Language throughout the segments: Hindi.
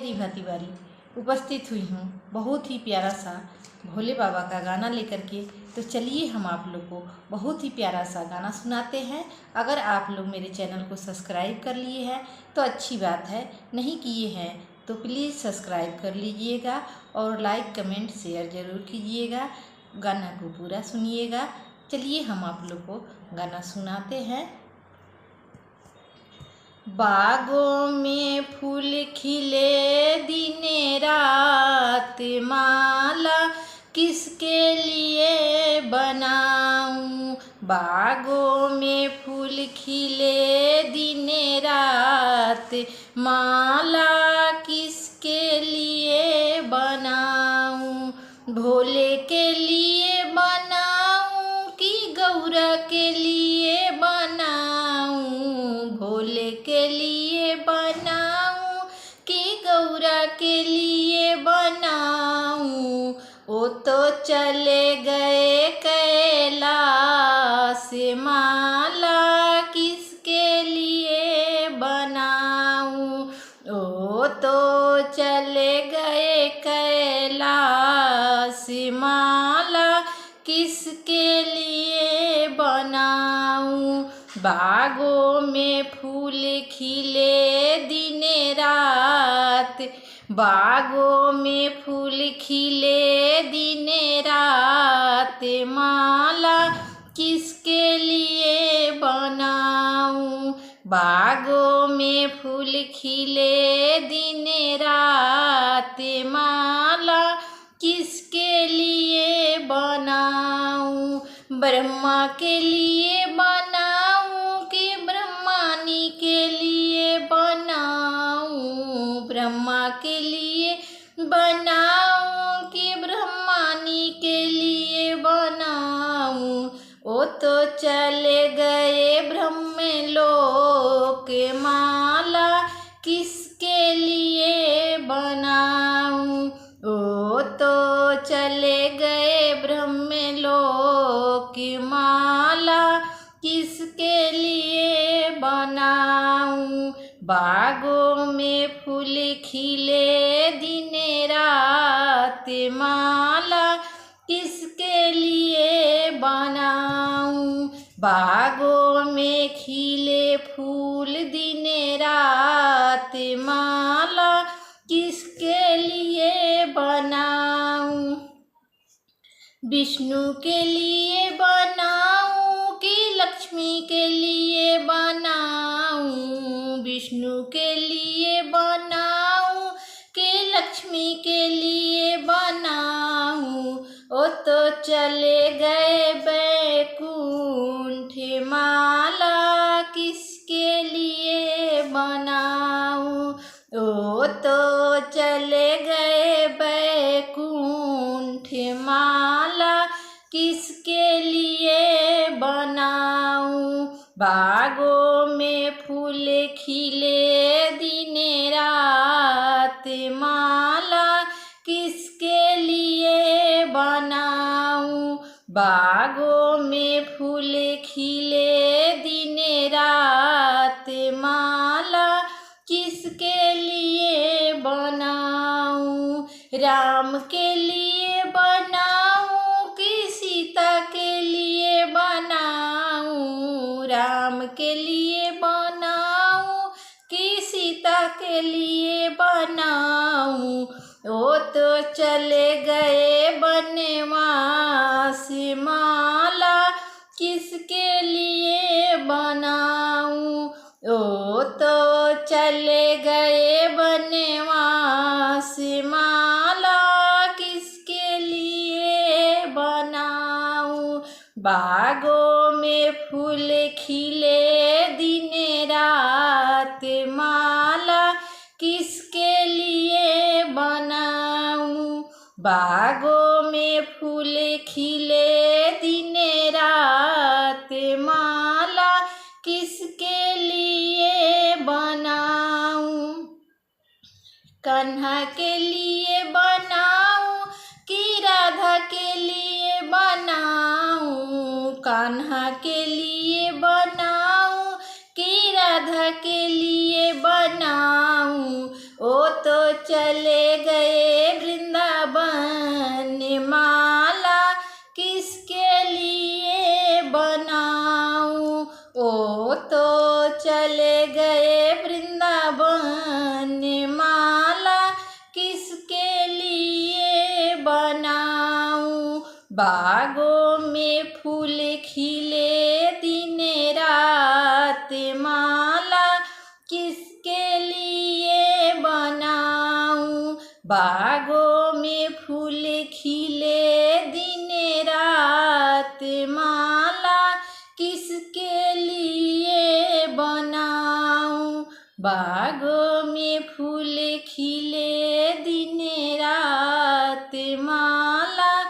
मेरी भातीवारी उपस्थित हुई हूँ बहुत ही प्यारा सा भोले बाबा का गाना लेकर के। तो चलिए हम आप लोग को बहुत ही प्यारा सा गाना सुनाते हैं। अगर आप लोग मेरे चैनल को सब्सक्राइब कर लिए हैं तो अच्छी बात है, नहीं किए हैं तो प्लीज़ सब्सक्राइब कर लीजिएगा और लाइक कमेंट शेयर ज़रूर कीजिएगा। गाना को पूरा सुनिएगा। चलिए हम आप लोग को गाना सुनाते हैं। बागों में फूल खिले दिन रात, माला किसके लिए बनाऊं। बागों में फूल खिले दिन रात, माला किसके लिए बनाऊं। भोले के लिए बनाऊं कि गौरा के लिए बनाऊं। भोले के लिए बनाऊं कि गौरा के लिए बनाऊं। वो तो चले गए कैलाश, माला किसके लिए बनाऊं। वो तो चले गए कैलाश, माला किसके लिए बनाऊं। बागों में फूल खिले दिन रात, बागों में फूल खिले दिन रात, माला किसके लिए बनाऊं। बागों में फूल खिले दिन रात, माला किसके लिए बनाऊं। ब्रह्मा के लिए बनाऊं कि ब्रह्मानी के लिए बनाऊं। ब्रह्मा के लिए बनाऊं कि ब्रह्मानी के लिए बनाऊं। वो तो चले गए ब्रह्मलोक, माला किसके लिए बनाऊं। वो तो चले गए ब्रह्मलोक, माला किसके लिए बनाऊं। बागों में फूल खिले दिन रात, माला किसके लिए बनाऊं। बागों में खिले फूल दिन रात, माला किसके लिए बनाऊं। विष्णु के लिए बनाऊं कि लक्ष्मी के लिए बनाऊं। विष्णु के लिए बनाऊं कि लक्ष्मी के लिए बनाऊं। वो तो चले गए बैकुंठ, माला किसके लिए बनाऊं। वो तो चले गए बैकुंठ, माला किसके लिए बनाऊं। बागों में फूल खिले दिन रात, माला किसके लिए बनाऊं। बागों में फूल खिले दिन रात, माला किसके लिए बनाऊं। राम के लिए बनाऊं कि सीता के लिए बनाऊं। राम के लिए बनाऊं कि सीता के लिए बनाऊं। वो तो चले गए बनवास, माला किसके लिए बनाऊं। वो तो चले गए बनवास, माला किसके लिए बनाऊं। बागों में फूल खिले दिन रात, माला किसके लिए बनाऊं। बागों में फूल खिले दिन रात, माला किसके लिए बनाऊं। कान्हा के लिए बनाऊं कि राधा के लिए बनाऊं। कान्हा के लिए बनाऊं कि राधा के लिए बनाऊं। ओ तो चले गए वृंदावन, माला किसके लिए बनाऊं। ओ तो चले गए वृंदावन, माला किसके लिए बनाऊं। बागों में फूल खिले दिन रात, माला किसके लिए बनाऊं। बागों में फूल खिले दिन रात, माला किसके लिए बनाऊं। बागों में फूल खिले दिन रात, माला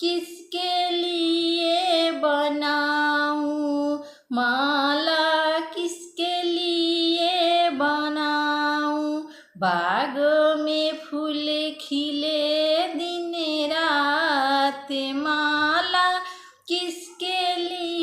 किसके लिए बनाऊं। माला किसके लिए बनाऊं। बागों में फूल खिले दिन रात, माला किसके लिए